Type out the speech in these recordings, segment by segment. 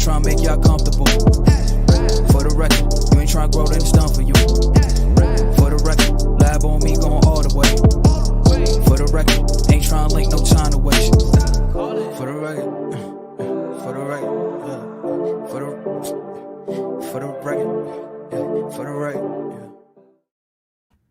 trying to make y'all comfortable. For the record, you ain't trying to grow, then it's done for you. For the record, lab on me going all the way. For the record, ain't trying to link, no time to waste. For the record, for the record, for the record, for the record.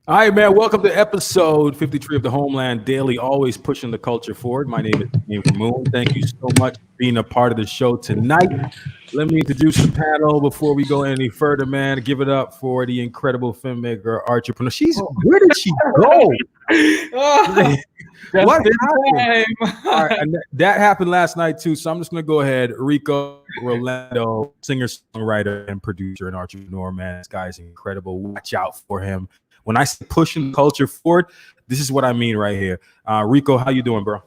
All right, man. Welcome to episode 53 of the Homeland Daily, always pushing the culture forward. My name is Moon. Thank you so much for being a part of the show tonight. Let me introduce the panel before we go any further, man. Give it up for the incredible filmmaker, entrepreneur. Where did she go? What happened? All right, and that happened last night too. So I'm just gonna go ahead. Rico Rolando, singer, songwriter, and producer and entrepreneur. Man, this guy's incredible. Watch out for him. When I say pushing the culture forward, this is what I mean right here. Rico, how you doing, bro?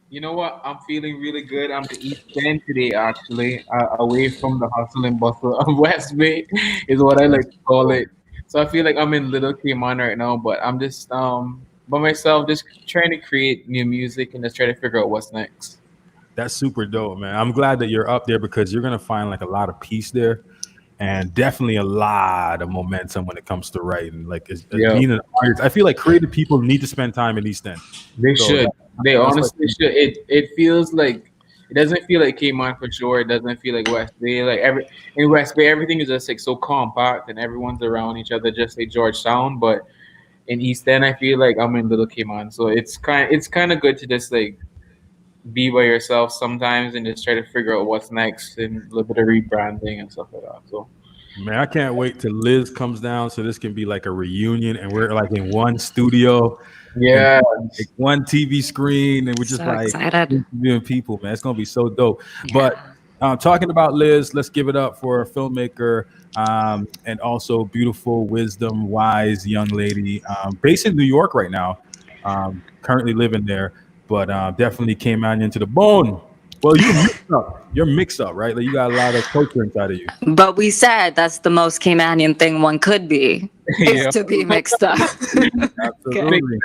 You know what? I'm feeling really good. I'm in East End today, actually, away from the hustle and bustle of West Bay, is what I like to call it. So I feel like I'm in Little CAYMAN right now, but I'm just by myself, just trying to create new music and just try to figure out what's next. That's super dope, man. I'm glad that you're up there because you're gonna find like a lot of peace there. And definitely a lot of momentum when it comes to writing. Like being an artist, I feel like creative people need to spend time in East End. They should. They honestly should. It feels like it doesn't feel like CAYMAN for sure. It doesn't feel like West Bay. Like in West Bay, everything is just like so compact and everyone's around each other, just like Georgetown. But in East End, I feel like I'm in Little CAYMAN. So it's kind of good to just like be by yourself sometimes and just try to figure out what's next and a little bit of rebranding and stuff like that. So, man, I can't wait till Liz comes down so this can be like a reunion and we're like in one studio, like one TV screen, and we're just so excited. Interviewing people, man. It's gonna be so dope. Yeah. But talking about Liz, let's give it up for a filmmaker and also beautiful, wisdom, wise young lady based in New York right now, currently living there. But definitely came out into the bone. Well, you're mixed up, right? Like you got a lot of culture inside of you. But we said that's the most Caymanian thing one could be, is to be mixed up. Absolutely.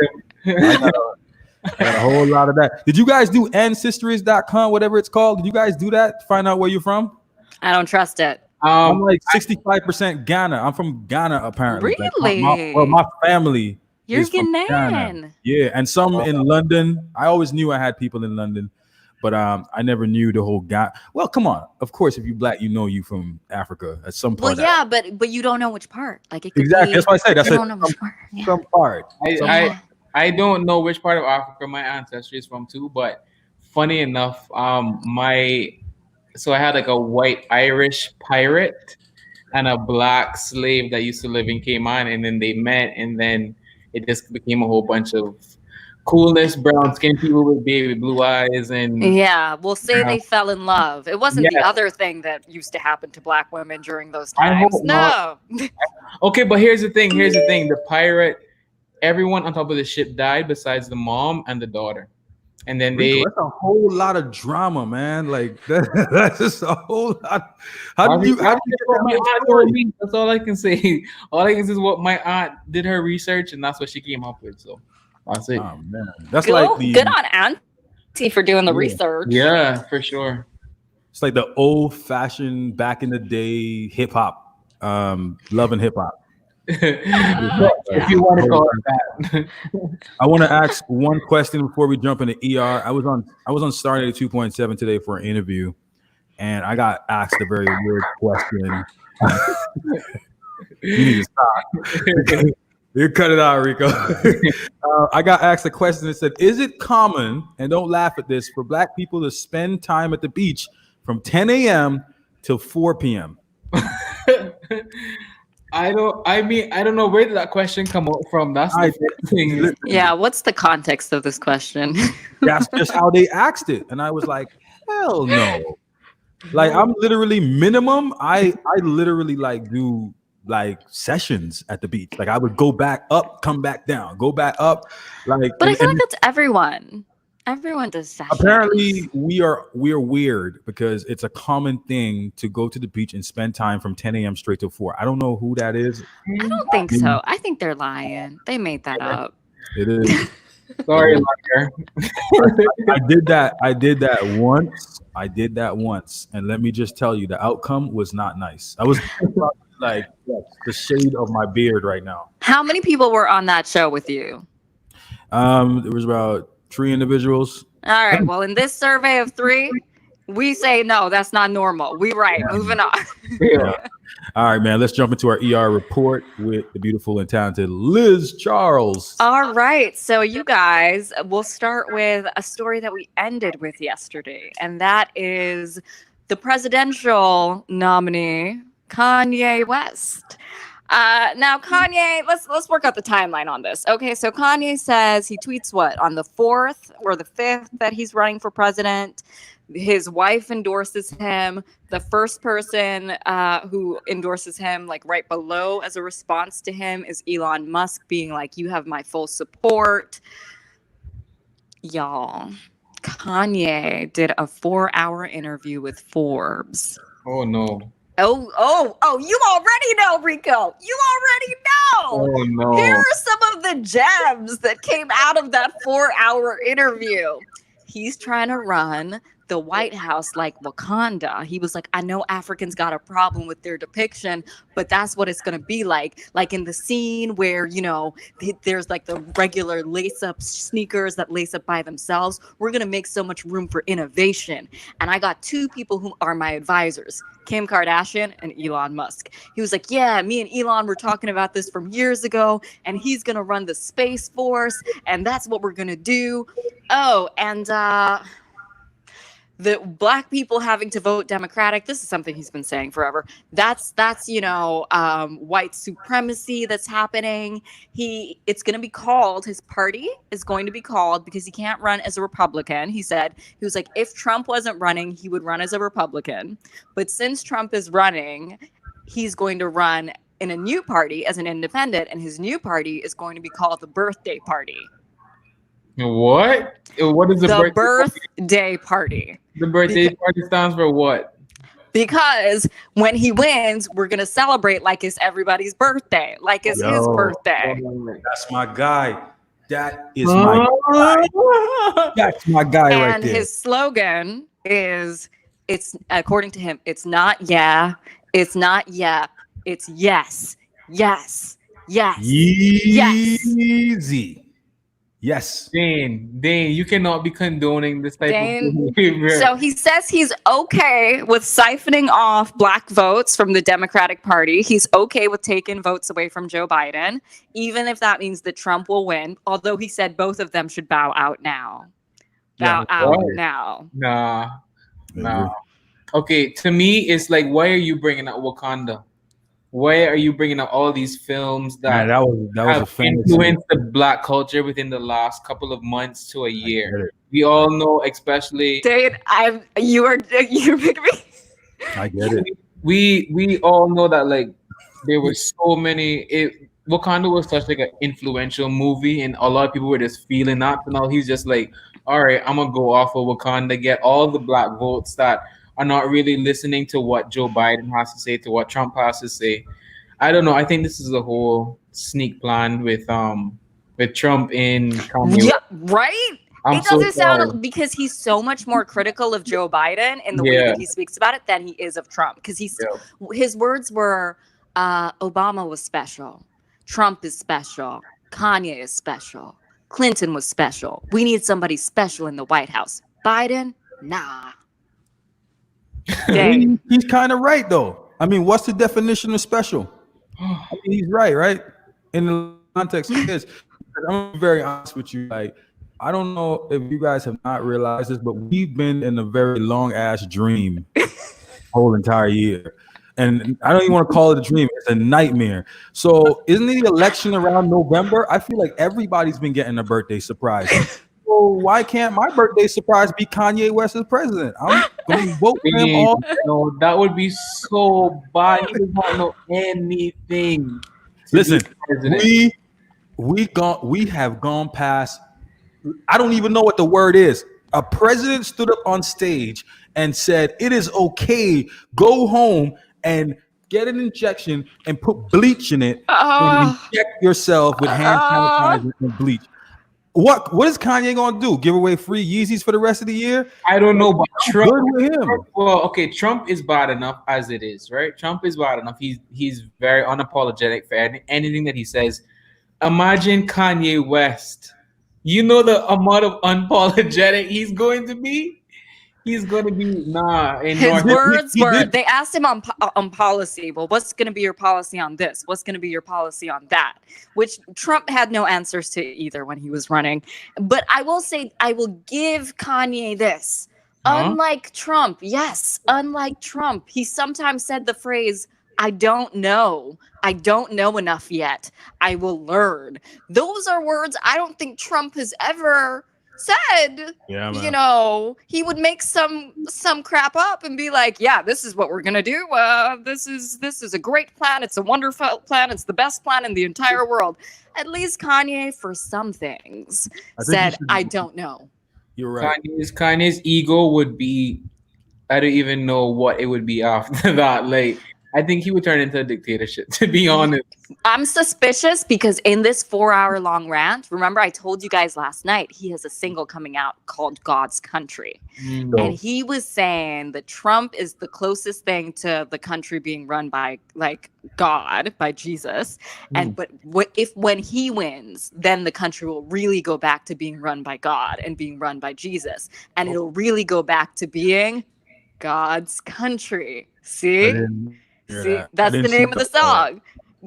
I got a whole lot of that. Did you guys do ancestries.com, whatever it's called? Did you guys do that? Find out where you're from? I don't trust it. I'm like 65% Ghana. I'm from Ghana, apparently. Really? Like my family. You're Ghanaian. Yeah, and some in London. I always knew I had people in London, but I never knew the whole Ghana. Well, come on. Of course, if you're black, you know you from Africa at some point. Well, yeah, but you don't know which part. Like it could exactly. That's what I said. That's don't know which part. Yeah. Some part. I don't know which part of Africa my ancestry is from too, but funny enough, I had like a white Irish pirate and a black slave that used to live in Cayman, and then they met, and then it just became a whole bunch of coolness, brown skinned people with baby blue eyes, and we'll say they fell in love. It wasn't the other thing that used to happen to black women during those times. No. Okay, but here's the thing. The pirate, everyone on top of the ship died besides the mom and the daughter. And then that's a whole lot of drama, man. Like that's just a whole lot. How do you get that? That's all I can say. All I can say is what my aunt did her research, and that's what she came up with. So that's it. Oh man, that's good, like good on Auntie for doing the research. Yeah, for sure. It's like the old-fashioned back in the day hip hop, love and hip hop. If you want to call it that. I want to ask one question before we jump into ER. I was on Star 2.7 today for an interview, and I got asked a very weird question. You need to stop. You cut it out, Rico. I got asked a question that said, "Is it common, and don't laugh at this, for black people to spend time at the beach from 10 a.m. till 4 p.m.?" I don't know where did that question come out from. That's the thing. Yeah, what's the context of this question? That's just how they asked it, and I was like, hell no. Like I'm literally minimum. I literally like do like sessions at the beach. Like I would go back up, come back down, go back up. Like, but I feel like that's everyone. Everyone does sessions. Apparently, we're weird because it's a common thing to go to the beach and spend time from 10 a.m. straight to 4. I don't know who that is. I don't think so. I think they're lying. They made that up. It is. Sorry, liar. I did that. I did that once. And let me just tell you, the outcome was not nice. I was like the shade of my beard right now. How many people were on that show with you? There was about 3 individuals. All right. Well, in this survey of 3, we say no, that's not normal. We right. Moving on. Yeah. All right, man. Let's jump into our ER report with the beautiful and talented Liz Charles. All right. So you guys, we'll start with a story that we ended with yesterday, and that is the presidential nominee, Kanye West. Now Kanye, let's work out the timeline on this. Okay, so Kanye says he tweets on the 4th or the 5th that he's running for president. His wife endorses him. The first person who endorses him, like right below as a response to him, is Elon Musk being like, "You have my full support." Y'all, Kanye did a 4-hour interview with Forbes. Oh no. Oh, you already know, Rico. You already know. Oh no. Here are some of the gems that came out of that 4-hour interview. He's trying to run the White House like Wakanda. He was like, I know Africans got a problem with their depiction, but that's what it's going to be like. Like in the scene where, there's like the regular lace-up sneakers that lace up by themselves. We're going to make so much room for innovation. And I got 2 people who are my advisors, Kim Kardashian and Elon Musk. He was like, yeah, me and Elon were talking about this from years ago, and he's going to run the Space Force, and that's what we're going to do. Oh, and the Black people having to vote Democratic. This is something he's been saying forever. That's white supremacy that's happening. It's going to be called, his party is going to be called, because he can't run as a Republican. He was like, if Trump wasn't running, he would run as a Republican. But since Trump is running, he's going to run in a new party as an independent, and his new party is going to be called the Birthday Party. What? What is the birthday party? The birthday party stands for what? Because when he wins, we're going to celebrate like it's everybody's birthday, like it's his birthday. That's my guy. That is my guy. That's my guy right And there. his slogan is, according to him, it's not yeah, it's not yeah, it's yes, yes, yes, yes. Easy. Yes. Dane, you cannot be condoning this type of behavior. So he says he's okay with siphoning off Black votes from the Democratic Party. He's okay with taking votes away from Joe Biden, even if that means that Trump will win. Although he said both of them should bow out now. Bow out now. Nah. Okay, to me, it's like, why are you bringing up Wakanda? Why are you bringing up all these films that have influenced the Black culture within the last couple of months to a year? We all know, especially Dave, you're making me. I get it. We all know that like there were so many. Wakanda was such like an influential movie, and a lot of people were just feeling that. And now he's just like, all right, I'm gonna go off of Wakanda, get all the Black votes that are not really listening to what Joe Biden has to say, to what Trump has to say. I don't know. I think this is a whole sneak plan with Trump in Kanye. Yeah, right? It doesn't sound, because he's so much more critical of Joe Biden in the way that he speaks about it than he is of Trump. Because his words were, Obama was special, Trump is special, Kanye is special, Clinton was special. We need somebody special in the White House. Biden, nah. He's kind of right though. I mean, what's the definition of special? I mean, he's right? In the context of this, I'm very honest with you. Like, I don't know if you guys have not realized this, but we've been in a very long ass dream whole entire year. And I don't even want to call it a dream. It's a nightmare. So isn't the election around November? I feel like everybody's been getting a birthday surprise. So why can't my birthday surprise be Kanye West as president? I'm going to vote for him all day. No, that would be so bad. He does not know anything. Listen, we have gone past. I don't even know what the word is. A president stood up on stage and said, "It is okay. Go home and get an injection and put bleach in it and inject yourself with hand sanitizer and bleach." What is Kanye gonna do? Give away free Yeezys for the rest of the year? I don't know, but Trump. Good with him. Well, okay, Trump is bad enough as it is, right? Trump is bad enough. He's very unapologetic for anything that he says. Imagine Kanye West. You know the amount of unapologetic he's going to be. He's going to be His words were. They asked him on policy. Well, what's going to be your policy on this? What's going to be your policy on that? Which Trump had no answers to either when he was running. But I will say, I will give Kanye this. Unlike Trump, yes, unlike Trump, he sometimes said the phrase, I don't know enough yet. I will learn. Those are words I don't think Trump has ever said. Yeah, man. You know, he would make some crap up and be like, yeah, this is what we're gonna do. This is a great plan. It's a wonderful plan. It's the best plan in the entire world. At least Kanye, for some things, said, I don't know. You're right. Kanye's ego would be, I don't even know what it would be after that. Like, I think he would turn into a dictatorship, to be honest. I'm suspicious because in this 4-hour-long rant, remember I told you guys last night, he has a single coming out called God's Country. And he was saying that Trump is the closest thing to the country being run by like God, by Jesus. And but when he wins, then the country will really go back to being run by God and being run by Jesus. And it'll really go back to being God's country. See? See, that's the name of the song.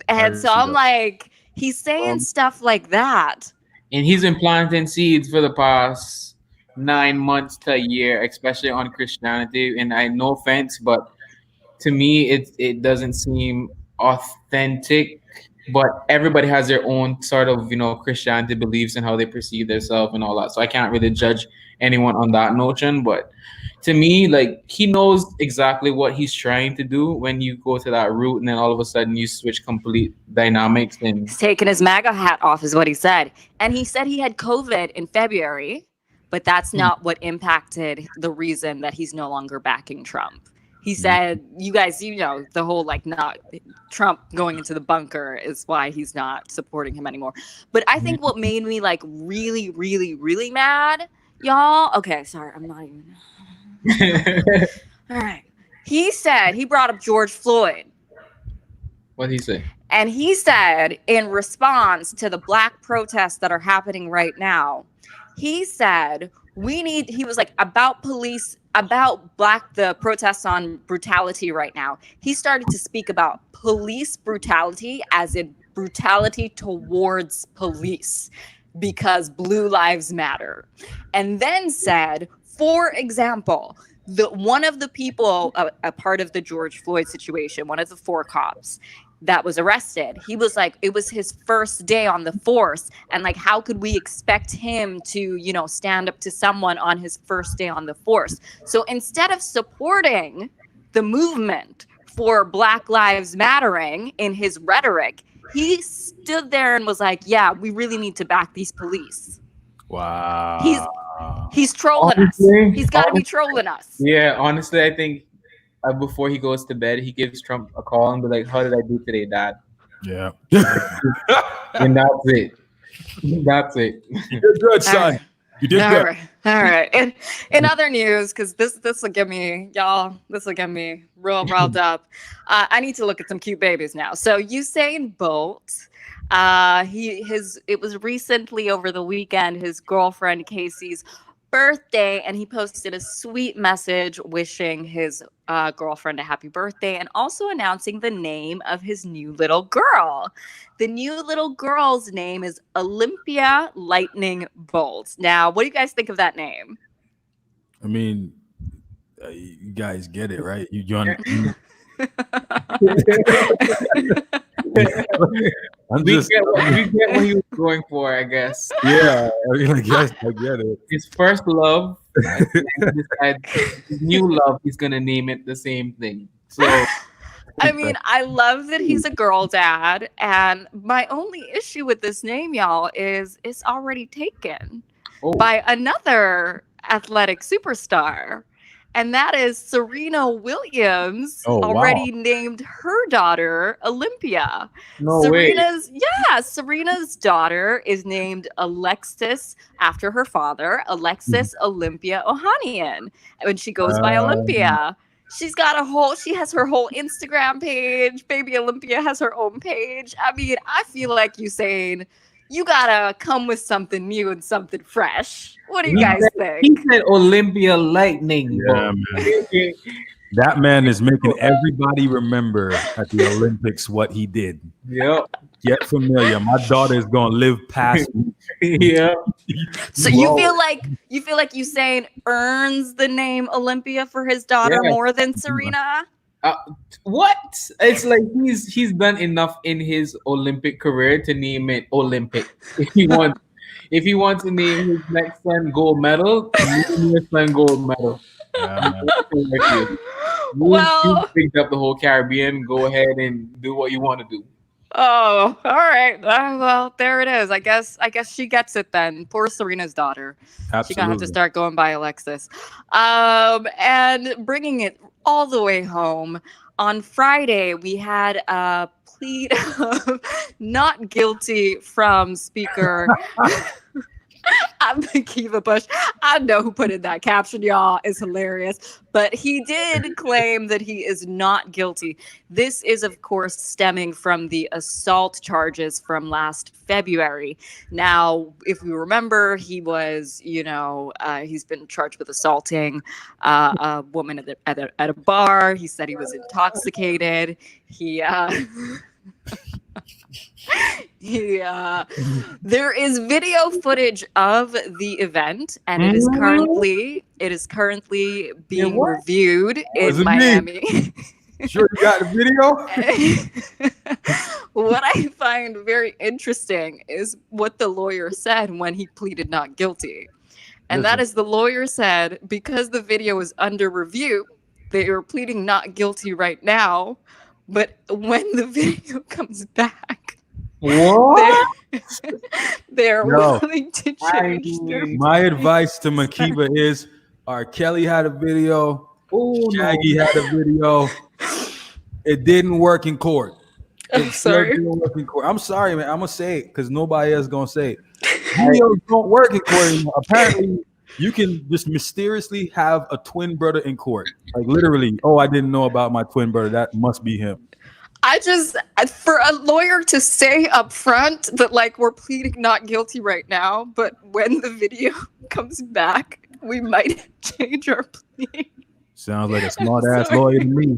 And so I'm like, he's saying stuff like that. And he's been planting seeds for the past 9 months to a year, especially on Christianity. And I no offense, but to me, it doesn't seem authentic. But everybody has their own sort of, Christianity beliefs and how they perceive themselves and all that. So I can't really judge anyone on that notion. But to me, like, he knows exactly what he's trying to do when you go to that route and then all of a sudden you switch complete dynamics. And he's taking his MAGA hat off is what he said. And he said he had COVID in February, but that's not what impacted the reason that he's no longer backing Trump. He said, you guys, the whole not Trump going into the bunker is why he's not supporting him anymore. But I think what made me really, really, really mad, y'all. Okay, sorry, I'm not even. All right. He brought up George Floyd. What did he say? And he said, in response to the black protests that are happening right now, he said, he was like, about the protests on brutality right now. He started to speak about police brutality as in brutality towards police because Blue Lives Matter. And then said, for example, one of the people, a part of the George Floyd situation, one of the 4 cops that was arrested, he was like, it was his first day on the force. And like, how could we expect him to, stand up to someone on his first day on the force? So instead of supporting the movement for Black Lives Mattering in his rhetoric, he stood there and was like, yeah, we really need to back these police. Wow. He's trolling us. He's got to be trolling us. Yeah, honestly, I think before he goes to bed, he gives Trump a call and be like, how did I do today, Dad? Yeah. And that's it. That's it. You did good, son. You did good. All right. And in other news, because this will get me, y'all, this will get me real riled up. I need to look at some cute babies now. So Usain Bolt, it was recently over the weekend, his girlfriend Casey's birthday, and he posted a sweet message wishing his girlfriend a happy birthday and also announcing the name of his new little girl. The new little girl's name is Olympia Lightning Bolt. Now, what do you guys think of that name? I mean, you guys get it, right? You we get what he was going for, I guess. Yeah, I guess I get it. His first love, his new love, he's gonna name it the same thing. So, I mean, I love that he's a girl dad, and my only issue with this name, y'all, is it's already taken by another athletic superstar. And that is Serena Williams Oh, wow. already named her daughter Olympia. No Serena's daughter is named Alexis after her father, Alexis Olympia Ohanian. And she goes by Olympia. She has her whole Instagram page. Baby Olympia has her own page. I mean, I feel like Usain, you gotta come with something new and something fresh. What do you guys think? He said Olympia Lightning. Yeah, man. That man is making everybody remember at the Olympics what he did. Yep. Get familiar. My daughter is gonna live past me. Yeah. So you feel like Usain earns the name Olympia for his daughter more than Serena? What? It's like he's done enough in his Olympic career to name it Olympic. If he wants to name his next son gold medal, name his son gold medal. You picked up the whole Caribbean. Go ahead and do what you want to do. Oh, all right. Well, there it is. I guess she gets it then. Poor Serena's daughter. Absolutely. She's gonna have to start going by Alexis. And bringing it all the way home, on Friday we had a plea of not guilty from Speaker. I'm Kiva Bush. I know who put in that caption, y'all. It's hilarious. But he did claim that he is not guilty. This is, of course, stemming from the assault charges from last February. Now, if we remember, he was, he's been charged with assaulting a woman at a bar. He said he was intoxicated. There is video footage of the event, and it is currently being reviewed in Miami. Sure, you got the video? What I find very interesting is what the lawyer said when he pleaded not guilty. And that is, the lawyer said, because the video is under review, they are pleading not guilty right now. But when the video comes back, they're willing to change their My advice to Makiba is R. Kelly had a video, Shaggy had a video. It didn't work in court. I'm sorry. I'm sorry, man. I'm gonna say it because nobody else gonna say it. Videos don't work in court anymore. Apparently, you can just mysteriously have a twin brother in court. Like literally, I didn't know about my twin brother. That must be him. For a lawyer to say up front that like we're pleading not guilty right now, but when the video comes back, we might change our plea. Sounds like a smart ass lawyer to me.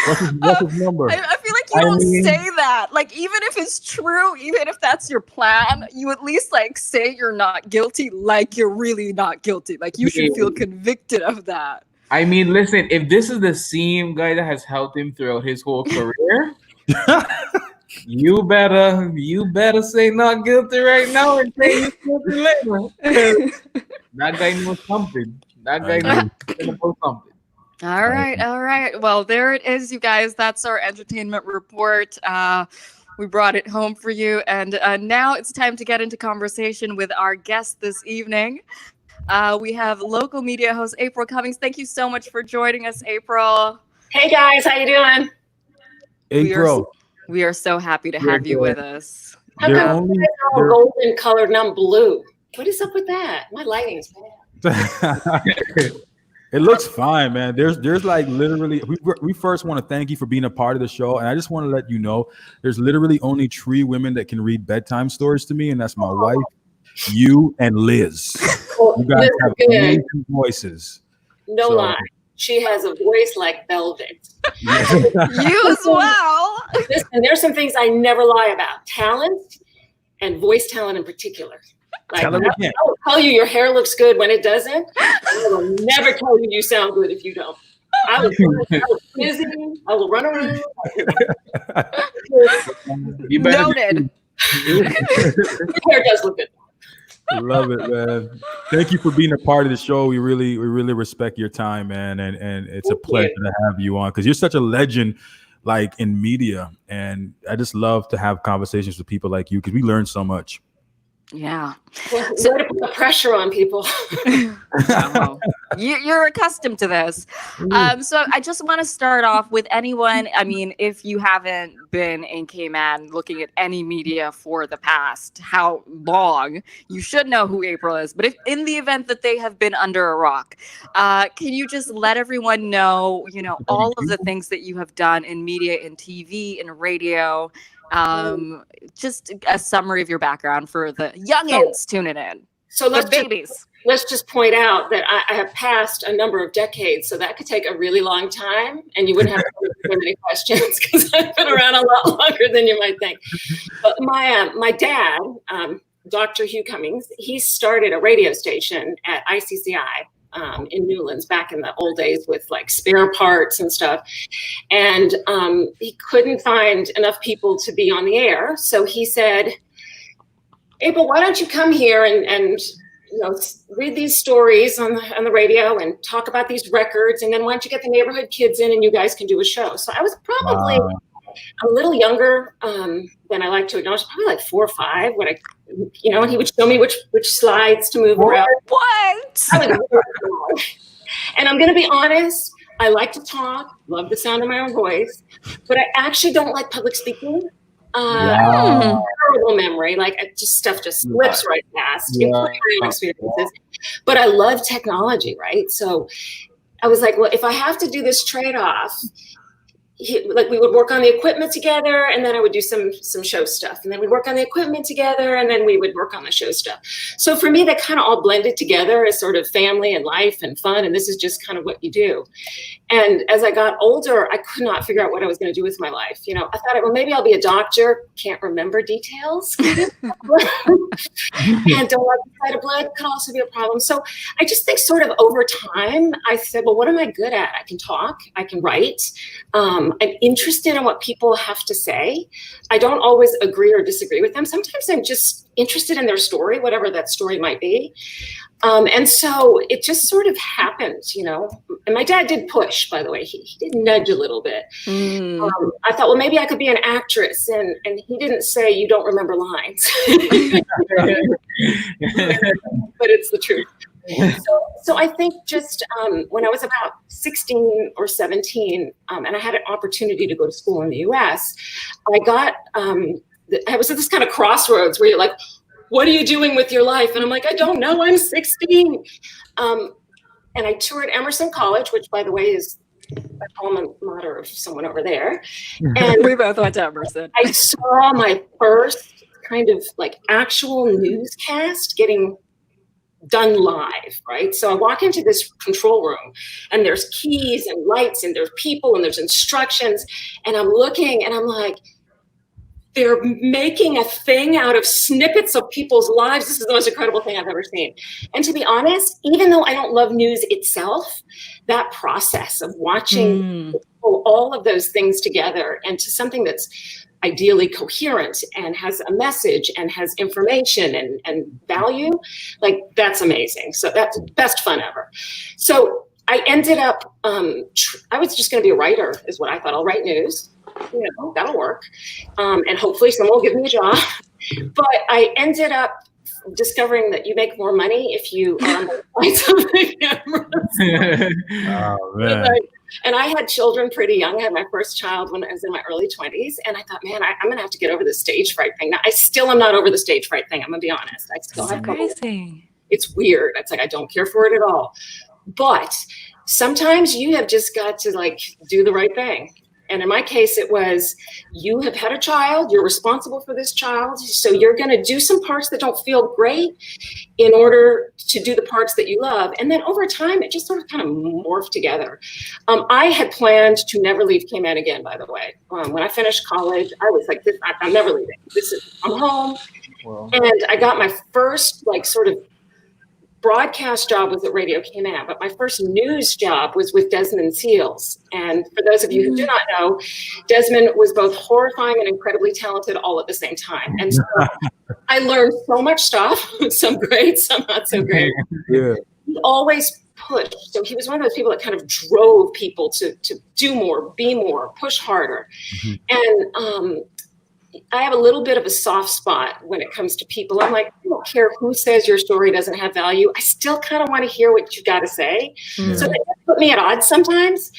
What's his number? I feel like you don't say that. Like even if it's true, even if that's your plan, you at least like say you're not guilty, like you're really not guilty. Like you should feel convicted of that. I mean, listen, if this is the same guy that has helped him throughout his whole career, you better say not guilty right now and say you're guilty later. That guy knows something. That guy knows something. All right. Well, there it is, you guys. That's our entertainment report. We brought it home for you. And now it's time to get into conversation with our guest this evening. We have local media host April Cummings. Thank you so much for joining us, April. Hey guys, how you doing? April. We are so happy to have you with us. How come you guys are all golden colored and I'm blue? What is up with that? My lighting's bad. It looks fine, man. There's like literally, we first want to thank you for being a part of the show. And I just want to let you know, there's literally only 3 women that can read bedtime stories to me. And that's my wife, you, and Liz. You guys have amazing voices. No lie. She has a voice like velvet. You as well. Listen, there's some things I never lie about. Talent and voice talent in particular. Like, I will tell you your hair looks good when it doesn't. I will never tell you you sound good if you don't. I will busy. I will run around. Noted. Your hair does look good. Love it, man. Thank you for being a part of the show. We really respect your time, man, and it's a pleasure to have you on because you're such a legend, like in media, and I just love to have conversations with people like you because we learn so much. Yeah. Well, so to put the pressure on people. You're accustomed to this. So I just want to start off with anyone. I mean, if you haven't been in CAYMAN looking at any media for the past how long, you should know who April is. But if in the event that they have been under a rock, can you just let everyone know, all of the things that you have done in media, in TV, in radio, just a summary of your background for the youngins tuning in. So let's just point out that I have passed a number of decades, so that could take a really long time, and you wouldn't have so many questions because I've been around a lot longer than you might think. But my dad, Dr. Hugh Cummings, he started a radio station at ICCI. In Newlands back in the old days with like spare parts and stuff. And he couldn't find enough people to be on the air. So he said, April, why don't you come here and read these stories on the radio and talk about these records. And then why don't you get the neighborhood kids in and you guys can do a show. So I was probably a little younger than I like to acknowledge, probably like 4 or 5 when and he would show me which slides to move around. What? And I'm going to be honest, I like to talk, love the sound of my own voice, but I actually don't like public speaking. Terrible memory, stuff just slips right past, including my own experiences. But I love technology, right? So I was like, well, if I have to do this trade-off, we would work on the equipment together, and then I would do some show stuff, and then we'd work on the equipment together, and then we would work on the show stuff. So for me, that kind of all blended together as sort of family and life and fun, and this is just kind of what you do. And as I got older, I could not figure out what I was going to do with my life. I thought, well, maybe I'll be a doctor. Can't remember details. And don't like the sight of blood could also be a problem. So I just think sort of over time, I said, well, what am I good at? I can talk. I can write. I'm interested in what people have to say. I don't always agree or disagree with them. Sometimes I'm just interested in their story, whatever that story might be. And so it just sort of happened, and my dad did push, by the way, he did nudge a little bit. I thought, well, maybe I could be an actress. And he didn't say, you don't remember lines, but it's the truth. So I think just when I was about 16 or 17, and I had an opportunity to go to school in the US, I was at this kind of crossroads where you're like, what are you doing with your life? And I'm like, I don't know, I'm 16. And I toured Emerson College, which by the way is the alma mater of someone over there. And we both went to Emerson. I saw my first kind of like actual newscast getting done live, right? So I walk into this control room and there's keys and lights and there's people and there's instructions. And I'm looking and I'm like, they're making a thing out of snippets of people's lives. This is the most incredible thing I've ever seen. And to be honest, even though I don't love news itself, that process of watching all of those things together into something that's ideally coherent and has a message and has information and value, like that's amazing. So that's the best fun ever. So I ended up, I was just going to be a writer is what I thought. I'll write news. That'll work. And hopefully someone will give me a job. But I ended up discovering that you make more money if you are on the lights of the cameras. Oh, man. And I had children pretty young. I had my first child when I was in my early 20s. And I thought, man, I'm going to have to get over the stage fright thing. Now, I still am not over the stage fright thing. I'm going to be honest. I still have crazy. It's weird. It's like I don't care for it at all. But sometimes you have just got to do the right thing. And in my case, it was, you have had a child, you're responsible for this child, so you're going to do some parts that don't feel great in order to do the parts that you love. And then over time, it just sort of kind of morphed together. I had planned to never leave CAYMAN again, by the way. When I finished college, I was like, I'm never leaving. I'm home. Wow. And I got my first sort of broadcast job was at Radio CAYMAN, but my first news job was with Desmond Seals. And for those of you who do not know, Desmond was both horrifying and incredibly talented all at the same time. And so I learned so much stuff, some great, some not so great. Yeah. He always pushed. So he was one of those people that kind of drove people to do more, be more, push harder. And I have a little bit of a soft spot when it comes to people. I'm like, I don't care who says your story doesn't have value. I still kind of want to hear what you got to say. Yeah. So that put me at odds sometimes.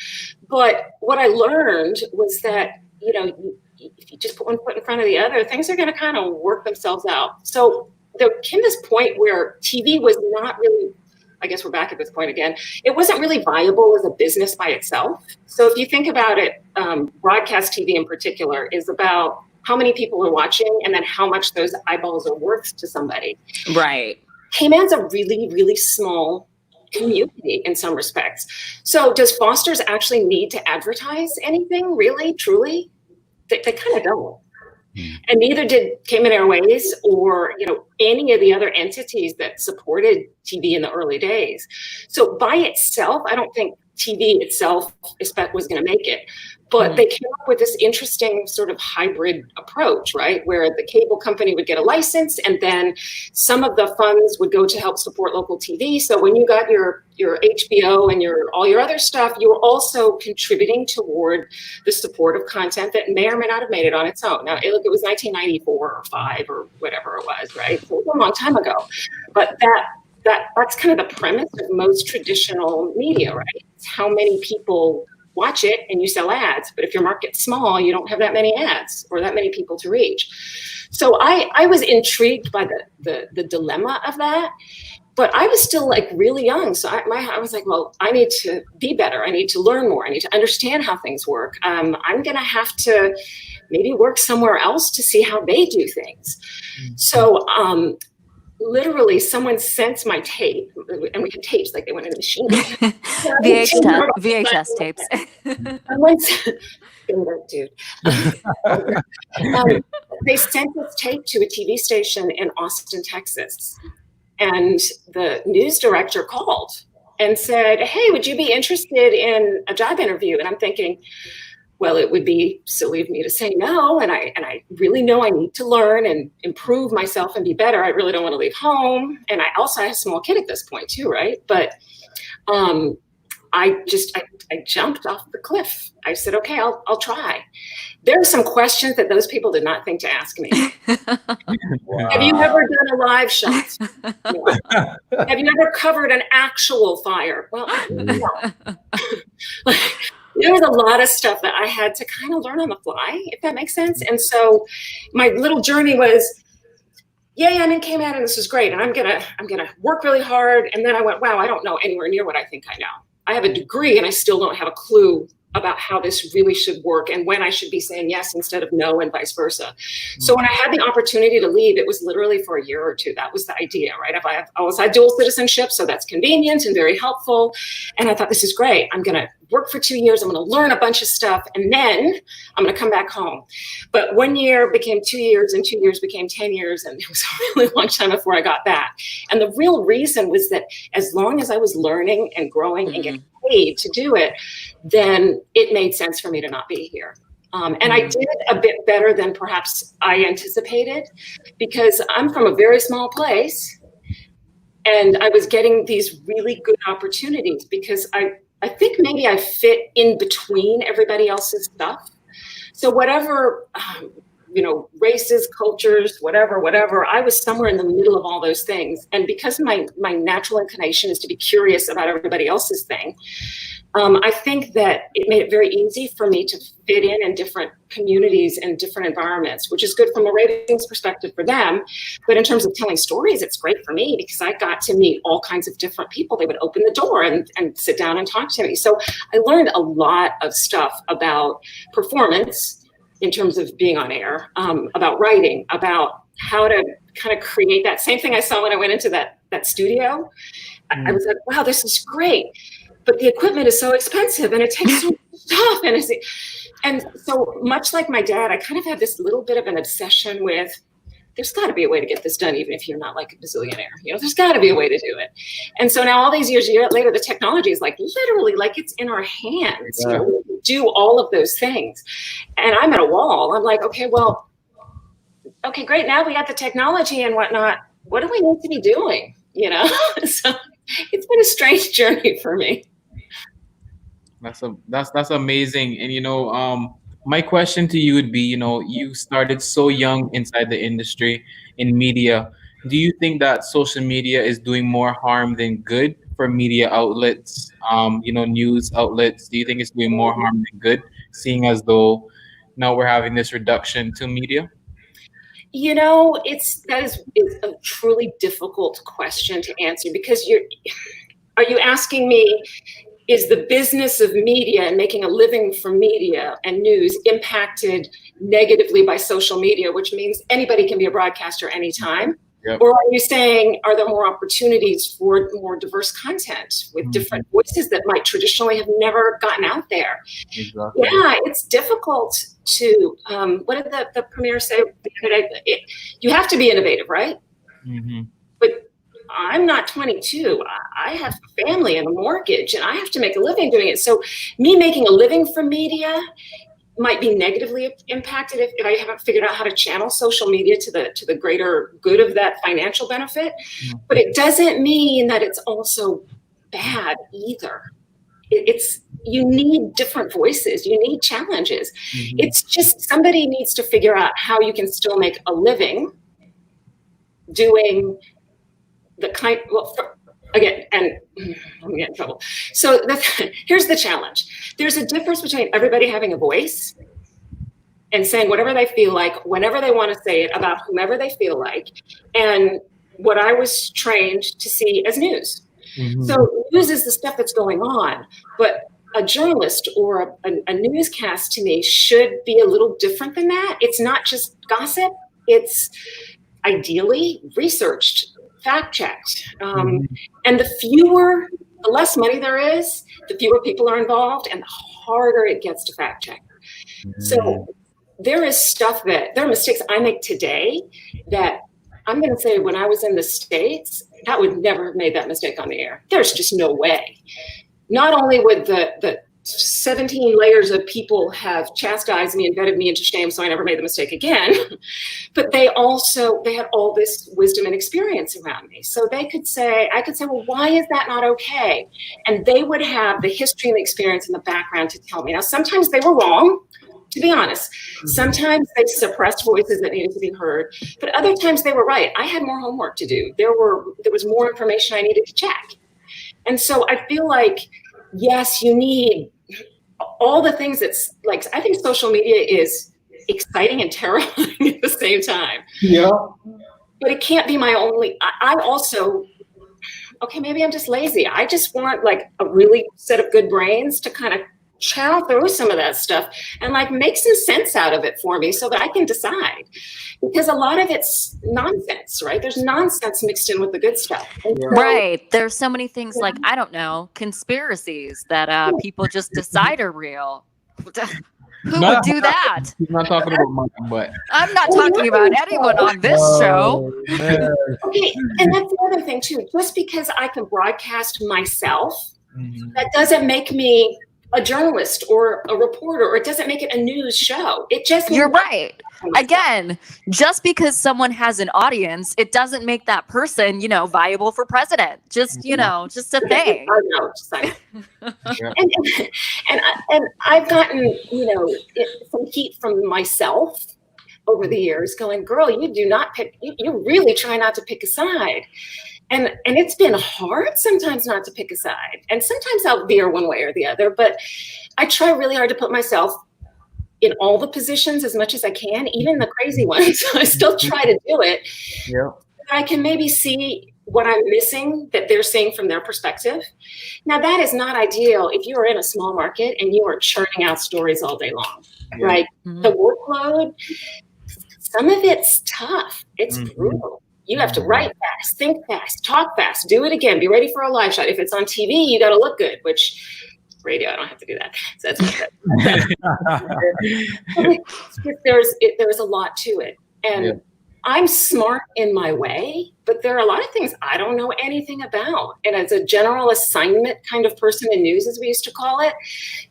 But what I learned was that, you know, if you just put one foot in front of the other, things are going to kind of work themselves out. So there came this point where TV was not really, I guess we're back at this point again, it wasn't really viable as a business by itself. So if you think about it, broadcast TV in particular is about how many people are watching and then how much those eyeballs are worth to somebody. Right. CAYMAN's a really, really small community in some respects. So does Foster's actually need to advertise anything, really, truly? They kind of don't. And neither did Cayman Airways or, you know, any of the other entities that supported TV in the early days. So by itself, I don't think TV itself was going to make it. But they came up with this interesting sort of hybrid approach, right? Where the cable company would get a license and then some of the funds would go to help support local TV. So when you got your HBO and all your other stuff, you were also contributing toward the support of content that may or may not have made it on its own. Now, it was 1994 or 5 or whatever it was, right? So it was a long time ago. But that's kind of the premise of most traditional media, right? It's how many people watch it and you sell ads. But if your market's small, you don't have that many ads or that many people to reach. So I was intrigued by the dilemma of that, but I was still like really young. So I was like, well, I need to be better. I need to learn more. I need to understand how things work. I'm going to have to maybe work somewhere else to see how they do things. So literally someone sent my tape, and we had tapes, like they went in the machine. VHS tapes. They sent this tape to a TV station in Austin, Texas. And the news director called and said, hey, would you be interested in a job interview? And I'm thinking, well, it would be silly of me to say no. And I really know I need to learn and improve myself and be better. I really don't want to leave home. And I also had a small kid at this point too, right? But I jumped off the cliff. I said, okay, I'll try. There are some questions that those people did not think to ask me. Wow. Have you ever done a live shot? No. Have you ever covered an actual fire? Well, no. There was a lot of stuff that I had to kind of learn on the fly, if that makes sense. And so my little journey was, I'm in CAYMAN and this is great. And I'm gonna work really hard. And then I went, wow, I don't know anywhere near what I think I know. I have a degree and I still don't have a clue about how this really should work and when I should be saying yes instead of no and vice versa. So when I had the opportunity to leave, it was literally for a year or two. That was the idea, right? I also had dual citizenship, so that's convenient and very helpful. And I thought, this is great. I'm going to work for 2 years. I'm going to learn a bunch of stuff. And then I'm going to come back home. But 1 year became 2 years and 2 years became 10 years. And it was a really long time before I got back. And the real reason was that as long as I was learning and growing and getting paid to do it, then it made sense for me to not be here. And I did a bit better than perhaps I anticipated because I'm from a very small place and I was getting these really good opportunities because I think maybe I fit in between everybody else's stuff. So whatever, races, cultures, whatever, I was somewhere in the middle of all those things. And because my natural inclination is to be curious about everybody else's thing, I think that it made it very easy for me to fit in different communities and different environments, which is good from a ratings perspective for them. But in terms of telling stories, it's great for me because I got to meet all kinds of different people. They would open the door and sit down and talk to me. So I learned a lot of stuff about performance in terms of being on air, about writing, about how to kind of create that same thing I saw when I went into that studio. I was like, wow, this is great. But the equipment is so expensive and it takes so much stuff. And so much like my dad, I kind of had this little bit of an obsession with, there's got to be a way to get this done, even if you're not like a bazillionaire. There's got to be a way to do it. And so now all these years later, the technology is like literally like it's in our hands. Yeah. We do all of those things. And I'm at a wall. I'm like, okay, great. Now we got the technology and whatnot. What do we need to be doing? So it's been a strange journey for me. That's amazing. And My question to you would be, you started so young inside the industry in media. Do you think that social media is doing more harm than good for media outlets, news outlets? Do you think it's doing more harm than good, seeing as though now we're having this reduction to media? That is a truly difficult question to answer, because are you asking me, is the business of media and making a living from media and news impacted negatively by social media, which means anybody can be a broadcaster anytime? Yep. Or are you saying, are there more opportunities for more diverse content with different voices that might traditionally have never gotten out there? Exactly. Yeah, it's difficult to, what did the premier say? You have to be innovative, right? Mm-hmm. But I'm not 22. I have a family and a mortgage, and I have to make a living doing it. So me making a living from media might be negatively impacted if I haven't figured out how to channel social media to the greater good of that financial benefit. Mm-hmm. But it doesn't mean that it's also bad either. You need different voices. You need challenges. Mm-hmm. It's just somebody needs to figure out how you can still make a living doing again, and I'm getting in trouble. So here's the challenge. There's a difference between everybody having a voice and saying whatever they feel like, whenever they want to say it about whomever they feel like, and what I was trained to see as news. Mm-hmm. So news is the stuff that's going on, but a journalist or a newscast to me should be a little different than that. It's not just gossip. It's ideally researched, fact-checked. And the less money there is, the fewer people are involved, and the harder it gets to fact-check. So there are mistakes I make today that I'm going to say when I was in the States, I would never have made that mistake on the air. There's just no way. Not only would the 17 layers of people have chastised me and vetted me into shame so I never made the mistake again, but they had all this wisdom and experience around me. So I could say, well, why is that not okay? And they would have the history and the experience and the background to tell me. Now, sometimes they were wrong, to be honest. Sometimes they suppressed voices that needed to be heard, but other times they were right. I had more homework to do. There was more information I needed to check. And so I feel like, yes, you need all the things that's like, I think social media is exciting and terrifying at the same time. Yeah. But it can't be my only, I also, okay, maybe I'm just lazy. I just want like a really set of good brains to kind of chow through some of that stuff and like make some sense out of it for me so that I can decide. Because a lot of it's nonsense, right? There's nonsense mixed in with the good stuff. So, right. There's so many things like, I don't know, conspiracies that people just decide are real. Who would do that? He's not talking about money, but I'm not talking about anyone on this show. Okay, and that's the other thing too. Just because I can broadcast myself, that doesn't make me a journalist or a reporter, or it doesn't make it a news show. It just You're right. Again, just because someone has an audience, it doesn't make that person, viable for president. Just, just a thing. I know, just like, and I've gotten, some heat from myself over the years going, girl, you do not pick, you really try not to pick a side. And it's been hard sometimes not to pick a side. And sometimes I'll veer one way or the other, but I try really hard to put myself in all the positions as much as I can, even the crazy ones. I still try to do it. yeah. I can maybe see what I'm missing that they're seeing from their perspective. Now, that is not ideal if you are in a small market and you are churning out stories all day long, right? Mm-hmm. The workload, some of it's tough. It's brutal. You have to write fast, think fast, talk fast, do it again, be ready for a live shot. If it's on TV, you got to look good, which radio, I don't have to do that. So that's there's a lot to it. And I'm smart in my way, but there are a lot of things I don't know anything about. And as a general assignment kind of person in news, as we used to call it,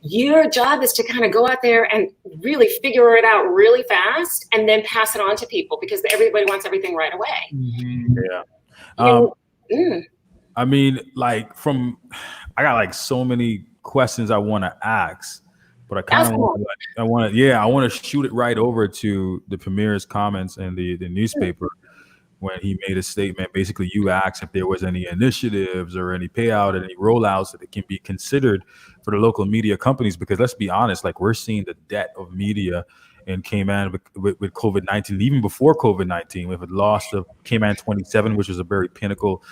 your job is to kind of go out there and really figure it out really fast and then pass it on to people because everybody wants everything right away. Yeah. I mean, I got like so many questions I want to ask but I kind of want to shoot it right over to the premier's comments in the newspaper when he made a statement. Basically, you asked if there was any initiatives or any payout, any rollouts that it can be considered for the local media companies, because let's be honest, like we're seeing the debt of media in Cayman with COVID-19, even before COVID-19, with the loss of Cayman 27, which was a very pinnacle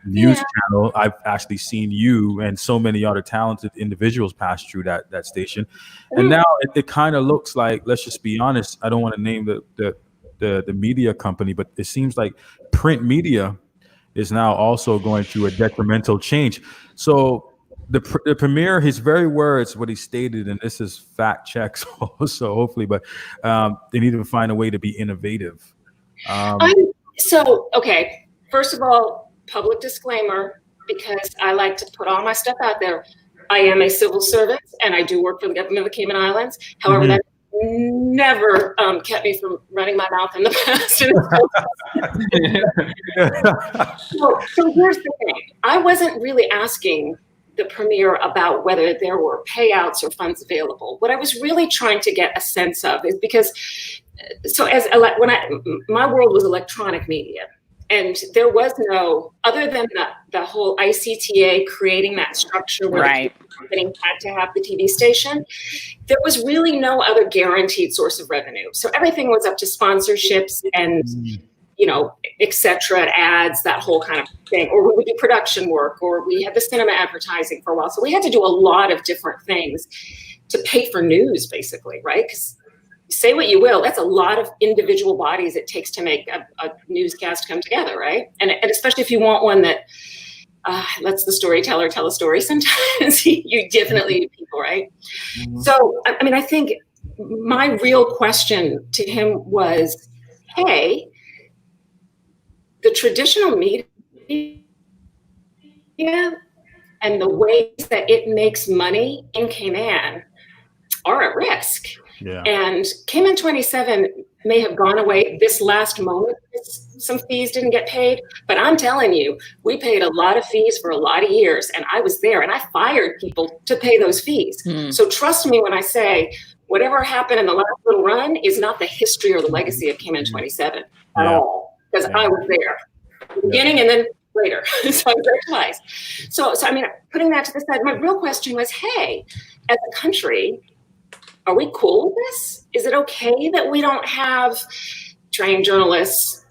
news channel. I've actually seen you and so many other talented individuals pass through that station. And now it kind of looks like, let's just be honest, I don't want to name the media company, but it seems like print media is now also going through a detrimental change. So the premier, his very words, what he stated, and this is fact checks also, hopefully, but they need to find a way to be innovative. Okay, first of all, public disclaimer, because I like to put all my stuff out there. I am a civil servant and I do work for the government of the Cayman Islands. However, that never kept me from running my mouth in the past. So here's the thing. I wasn't really asking the premier about whether there were payouts or funds available. What I was really trying to get a sense of is because, my world was electronic media, and there was no, other than the whole ICTA creating that structure where the company had to have the TV station, there was really no other guaranteed source of revenue. So everything was up to sponsorships and, et cetera, ads, that whole kind of thing. Or we would do production work, or we had the cinema advertising for a while. So we had to do a lot of different things to pay for news, basically, right? Because say what you will, that's a lot of individual bodies it takes to make a newscast come together, right? And especially if you want one that lets the storyteller tell a story, sometimes you definitely need people, right? So, I mean, I think my real question to him was, hey, the traditional media and the ways that it makes money in Cayman are at risk. Yeah. And Cayman 27 may have gone away this last moment. Some fees didn't get paid, but I'm telling you, we paid a lot of fees for a lot of years, and I was there, and I fired people to pay those fees. So trust me when I say whatever happened in the last little run is not the history or the legacy of Cayman 27 at all, because I was there at the beginning and then later. So I was there twice. So I mean, putting that to the side, my real question was, hey, as a country, are we cool with this? Is it okay that we don't have trained journalists,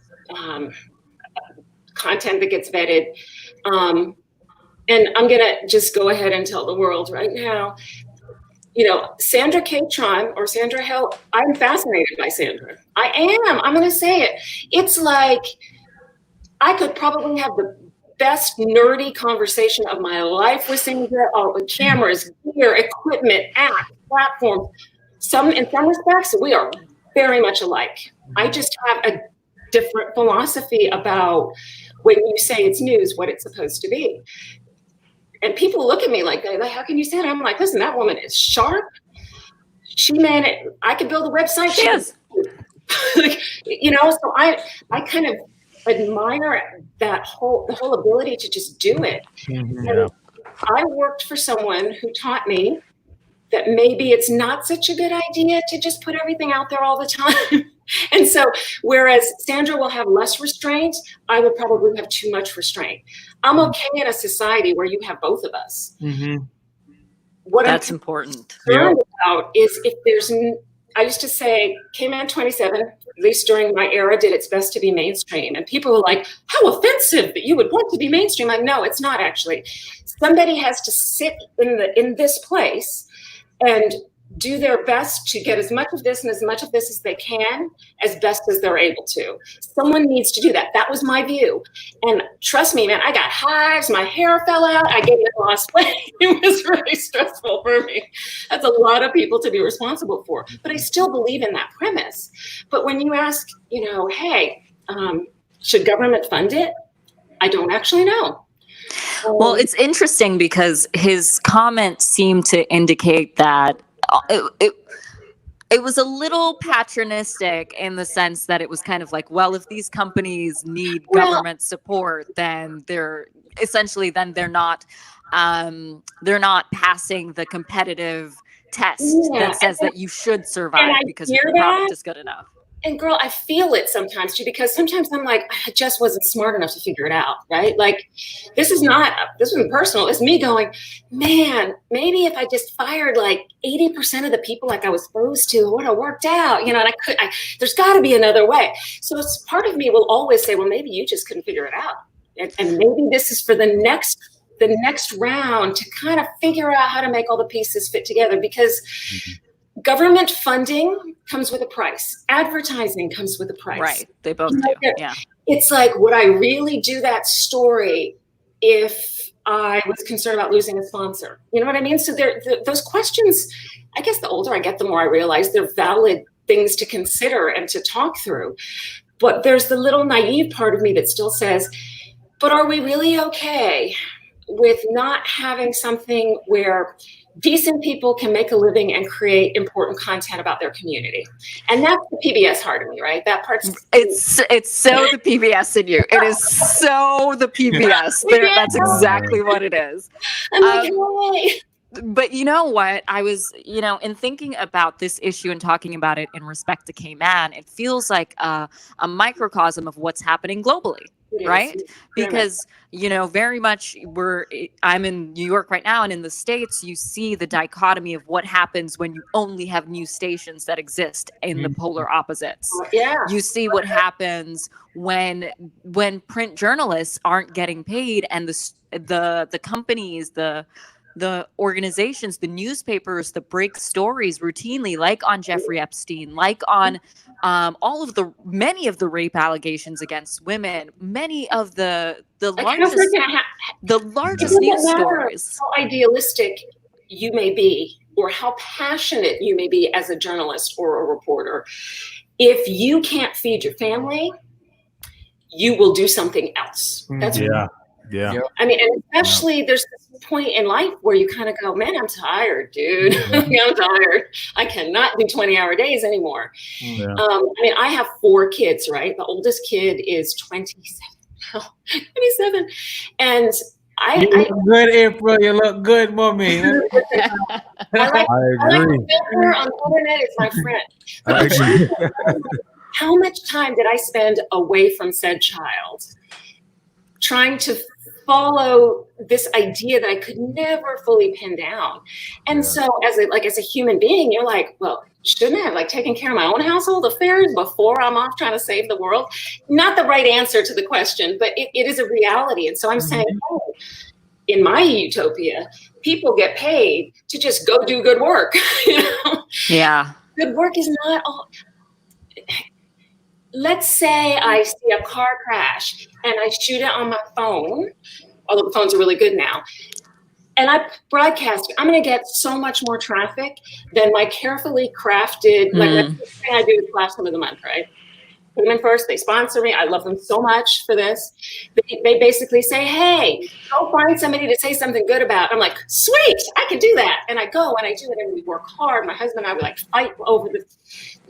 content that gets vetted? And I'm going to just go ahead and tell the world right now, Sandra Catron or Sandra Hill, I'm fascinated by Sandra. I am. I'm going to say it. It's like I could probably have the best nerdy conversation of my life with Sandra. With cameras, gear, equipment, apps, platforms. In some respects, we are very much alike. I just have a different philosophy about when you say it's news, what it's supposed to be. And people look at me like, how can you say that? I'm like, listen, that woman is sharp. She managed. I could build a website. She is. So I kind of admire the whole ability to just do it. And I worked for someone who taught me that maybe it's not such a good idea to just put everything out there all the time. And so, whereas Sandra will have less restraint, I would probably have too much restraint. I'm okay in a society where you have both of us. What That's important. About is if there's, I used to say, Cayman 27, at least during my era, did its best to be mainstream. And people were like, how offensive that you would want to be mainstream. Like, no, it's not actually. Somebody has to sit in this place and do their best to get as much of this and as much of this as they can, as best as they're able to. Someone needs to do that. That was my view. And trust me, man, I got hives, my hair fell out, I gained a lost weight. It was really stressful for me. That's a lot of people to be responsible for. But I still believe in that premise. But when you ask, hey, should government fund it? I don't actually know. Well, it's interesting because his comments seem to indicate that it was a little patronistic in the sense that it was kind of like, well, if these companies need government support, then they're not passing the competitive test Yeah, that says that you should and survive I because hear your product that. is good enough. And girl, I feel it sometimes too, because sometimes I'm like, I just wasn't smart enough to figure it out, right? Like, this isn't personal. It's me going, man, maybe if I just fired like 80% of the people like I was supposed to, it would have worked out, you know, and there's got to be another way. So it's part of me will always say, well, maybe you just couldn't figure it out. And maybe this is for the next round to kind of figure out how to make all the pieces fit together, because government funding comes with a price. Advertising comes with a price. Right. They both do. Yeah. It's like, would I really do that story if I was concerned about losing a sponsor? You know what I mean? So those questions, I guess the older I get, the more I realize they're valid things to consider and to talk through. But there's the little naive part of me that still says, but are we really okay with not having something where decent people can make a living and create important content about their community? And that's the PBS heart of me, right? That part's it's so the PBS in you. It is so the PBS. That's exactly what it is. I'm like, hey. But you know what? I was, in thinking about this issue and talking about it in respect to CAYMAN, it feels like a microcosm of what's happening globally. Right? Because, very much I'm in New York right now, and in the States, you see the dichotomy of what happens when you only have news stations that exist in the polar opposites. Yeah. You see what happens when print journalists aren't getting paid, and the companies, the organizations, the newspapers that break stories routinely, like on Jeffrey Epstein, like on many of the rape allegations against women, many of the largest news stories. How idealistic you may be, or how passionate you may be as a journalist or a reporter, if you can't feed your family, you will do something else. That's Yeah. I mean, and especially there's this point in life where you kind of go, man, I'm tired, dude. I'm tired. I cannot do 20-hour days anymore. Yeah. I mean, I have 4 kids, right? The oldest kid is 27. And you look good, April. You look good, mommy. I agree. Filter on the internet is my friend. I agree. How much time did I spend away from said child trying to follow this idea that I could never fully pin down? And so as a human being, you're like, well, shouldn't I have taken care of my own household affairs before I'm off trying to save the world? Not the right answer to the question, but it is a reality. And so I'm saying, oh, in my utopia, people get paid to just go do good work. Yeah. Good work is not all. Let's say I see a car crash and I shoot it on my phone, although the phones are really good now, and I broadcast it. I'm going to get so much more traffic than my carefully crafted, that's the thing I do with Classroom of the Month, right? Put them in first. They sponsor me. I love them so much for this. They basically say, hey, go find somebody to say something good about. I'm like, sweet, I can do that. And I go and I do it, and we work hard. My husband and I would fight over the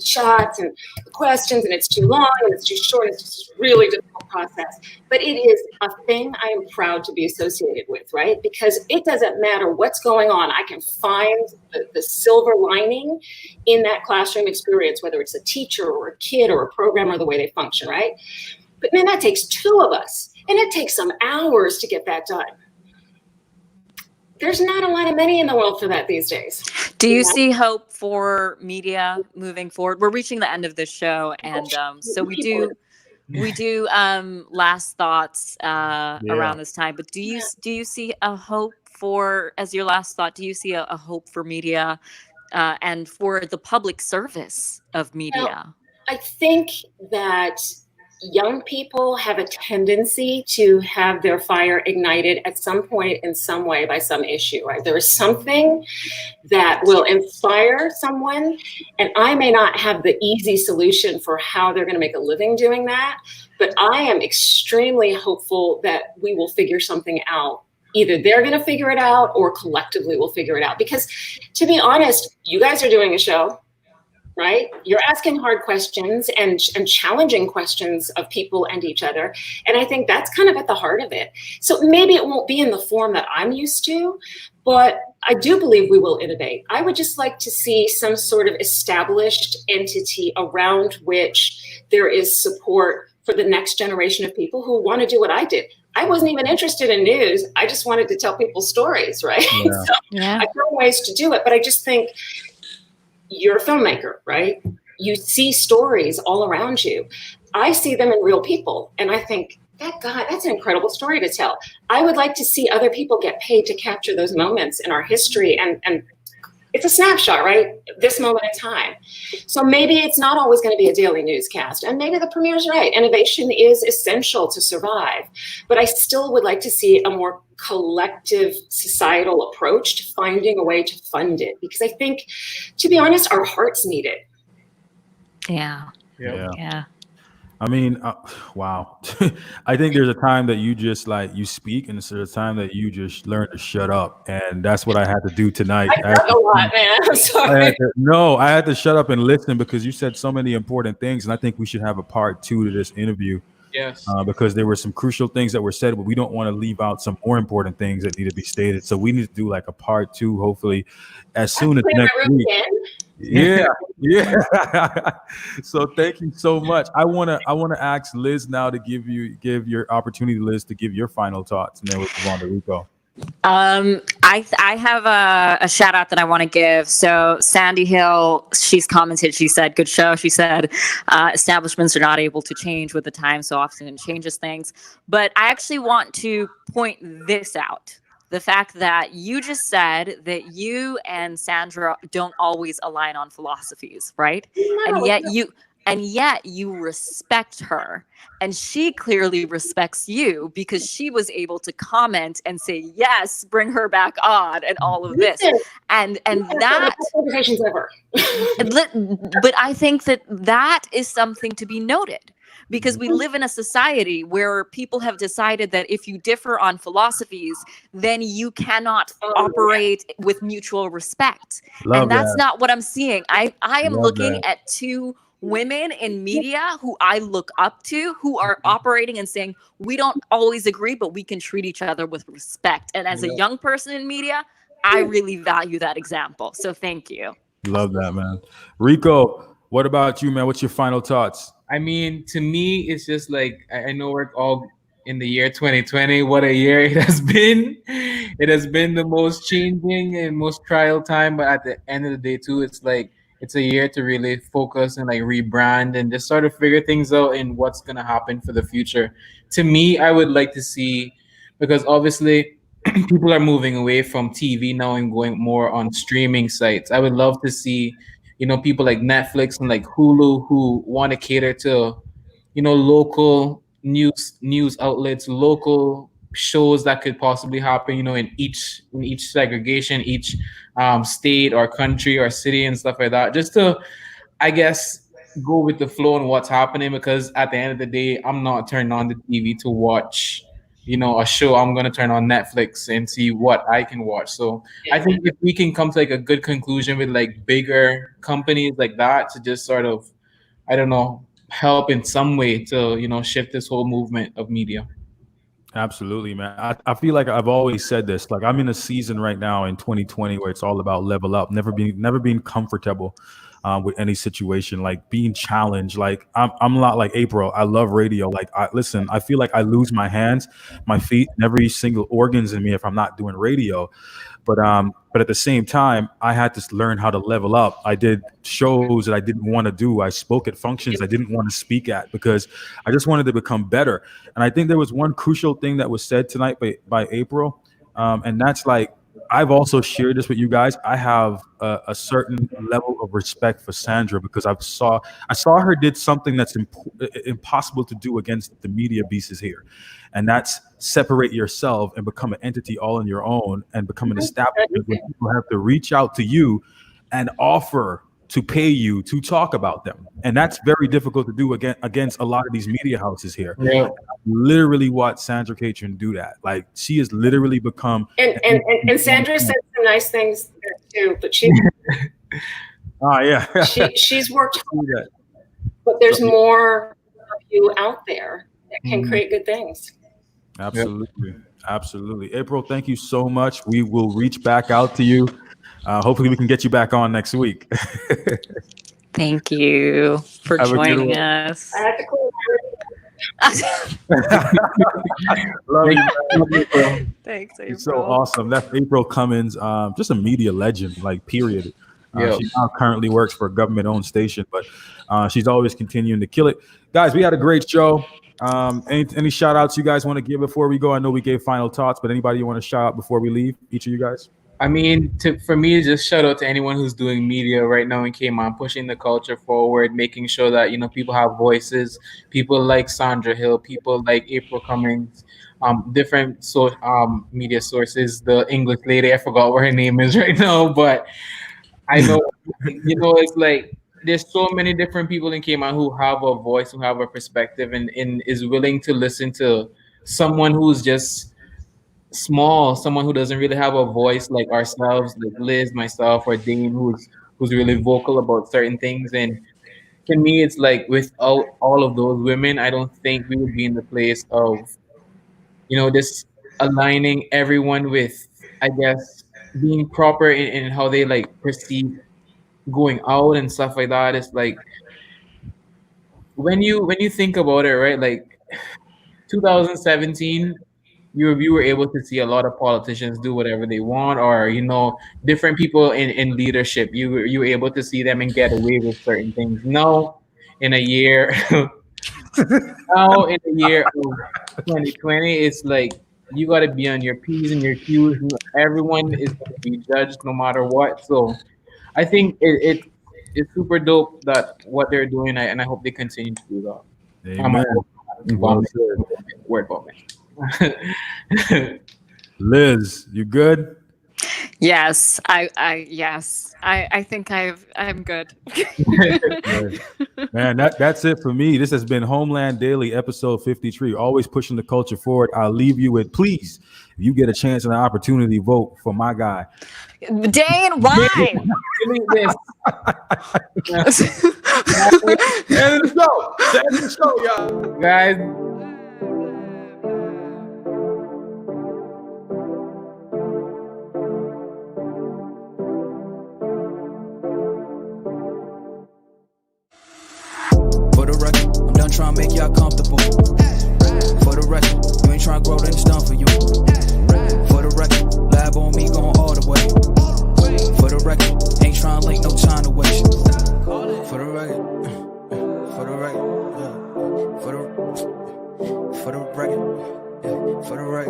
shots and the questions, and it's too long and it's too short. It's just a really difficult process. But it is a thing I am proud to be associated with, right? Because it doesn't matter what's going on. I can find the silver lining in that classroom experience, whether it's a teacher or a kid or a program or the way they function, right? But man, that takes 2 of us, and it takes some hours to get that done. There's not a lot of money in the world for that these days. Do you see hope for media moving forward? We're reaching the end of this show, and so we do last thoughts around this time. But do you see a hope for, as your last thought, do you see a hope for media and for the public service of media? Well, I think that young people have a tendency to have their fire ignited at some point in some way by some issue, right? There is something that will inspire someone, and I may not have the easy solution for how they're going to make a living doing that, but I am extremely hopeful that we will figure something out. Either they're going to figure it out or collectively we'll figure it out. Because to be honest, you guys are doing a show, right? You're asking hard questions and challenging questions of people and each other. And I think that's kind of at the heart of it. So maybe it won't be in the form that I'm used to, but I do believe we will innovate. I would just like to see some sort of established entity around which there is support for the next generation of people who want to do what I did. I wasn't even interested in news. I just wanted to tell people stories, right? Yeah. So I found ways to do it, but I just think you're a filmmaker, right? You see stories all around you. I see them in real people, and I think, God, that's an incredible story to tell. I would like to see other people get paid to capture those moments in our history, and it's a snapshot, right? This moment in time. So maybe it's not always going to be a daily newscast, and maybe the premier's right. Innovation is essential to survive, but I still would like to see a more collective societal approach to finding a way to fund it, because I think, to be honest, our hearts need it. Yeah. I mean, wow. I think there's a time that you just like, you speak, and there's a time that you just learn to shut up. And that's what I had to do tonight. I talk a lot, man. I'm sorry. I had to shut up and listen because you said so many important things. And I think we should have a part 2 to this interview. Yes. Because there were some crucial things that were said, but we don't want to leave out some more important things that need to be stated. So we need to do like a part 2, hopefully, as soon as next week. Yeah. So thank you so much. I wanna ask Liz now to give your opportunity, Liz, to give your final thoughts, and then we'll move on to Rico. I have a shout out that I want to give. So Sandy Hill, she's commented, she said, good show. She said, establishments are not able to change with the time, so often it changes things. But I actually want to point this out. The fact that you just said that you and Sandra don't always align on philosophies, right? And yet you respect her, and she clearly respects you because she was able to comment and say, yes, bring her back on, and all of this. And that conversations ever. But I think that is something to be noted, because we live in a society where people have decided that if you differ on philosophies, then you cannot operate with mutual respect. That's not what I'm seeing. I am looking at 2 women in media who I look up to, who are operating and saying, we don't always agree, but we can treat each other with respect. And as a young person in media, I really value that example. So thank you. Love that, man. Rico, what about you, man? What's your final thoughts? I mean, to me, it's just like, I know we're all in the year 2020. What a year it has been. It has been the most changing and most trial time. But at the end of the day, too, it's like, it's a year to really focus and like rebrand and just sort of figure things out in what's going to happen for the future. To me, I would like to see, because obviously people are moving away from TV now and going more on streaming sites. I would love to see, people like Netflix and like Hulu who want to cater to, local news outlets, local shows that could possibly happen, in each segregation, each state or country or city and stuff like that, just to, I guess, go with the flow and what's happening. Because at the end of the day, I'm not turning on the TV to watch, a show. I'm going to turn on Netflix and see what I can watch. So I think if we can come to like a good conclusion with like bigger companies like that to just sort of, I don't know, help in some way to, shift this whole movement of media. Absolutely, man. I feel like I've always said this. Like, I'm in a season right now in 2020 where it's all about level up, never being comfortable with any situation, like being challenged. Like I'm a lot like April. I love radio. Like, I feel like I lose my hands, my feet, and every single organs in me if I'm not doing radio. But at the same time, I had to learn how to level up. I did shows that I didn't want to do. I spoke at functions I didn't want to speak at because I just wanted to become better. And I think there was one crucial thing that was said tonight by April, and that's like, I've also shared this with you guys. I have a certain level of respect for Sandra because I saw her did something that's impossible to do against the media beasts here. And that's separate yourself and become an entity all on your own and become an establishment where people have to reach out to you and offer to pay you to talk about them. And that's very difficult to do against a lot of these media houses here. Yeah. I literally watched Sandra Catron do that. Like, she has literally become... And Sandra said some nice things there too, but she... yeah. she's worked hard, but there's more of you out there that can create good things. Absolutely. Absolutely. April, thank you so much. We will reach back out to you. Hopefully we can get you back on next week. Thank you for Have a good joining one. us. I have to close. Love you, man. Thanks, April. It's so awesome. That's April Cummings, just a media legend, like, period. Yeah. She now currently works for a government-owned station, but she's always continuing to kill it. Guys, we had a great show. Any shout-outs you guys want to give before we go? I know we gave final thoughts, but anybody you want to shout out before we leave? Each of you guys? I mean, for me, just shout out to anyone who's doing media right now in Cayman, pushing the culture forward, making sure that, you know, people have voices, people like Sandra Hill, people like April Cummings, different media sources. The English lady, I forgot what her name is right now, but I know, you know, it's like there's so many different people in Cayman who have a voice, who have a perspective, and is willing to listen to someone who's just small, someone who doesn't really have a voice like ourselves, like Liz, myself, or Dane, who's really vocal about certain things. And to me, it's like without all of those women, I don't think we would be in the place of, you know, just aligning everyone with, I guess, being proper in how they like perceive going out and stuff like that. It's like when you think about it, right? Like 2017, you were able to see a lot of politicians do whatever they want, or, you know, different people in leadership. You were able to see them and get away with certain things. Now, in a year, now in the year of 2020, it's like you got to be on your P's and your Q's. Everyone is going to be judged no matter what. So I think it's super dope that what they're doing, and I hope they continue to do that. Amen. Well said. Word vomit. Liz, you good? Yes, I think I'm good. Man, that's it for me. This has been Homeland Daily, episode 53. Always pushing the culture forward. I'll leave you with, please, if you get a chance and an opportunity, vote for my guy. Dane, why? End of the show. End of the show, y'all. Guys. For the record, I'm done trying to make y'all comfortable. For the record, you ain't trying to grow, then it's done for you. For the record, lab on me going all the way. For the record, ain't trying to link, no time to waste. For the record, for the record, for the record, for the record.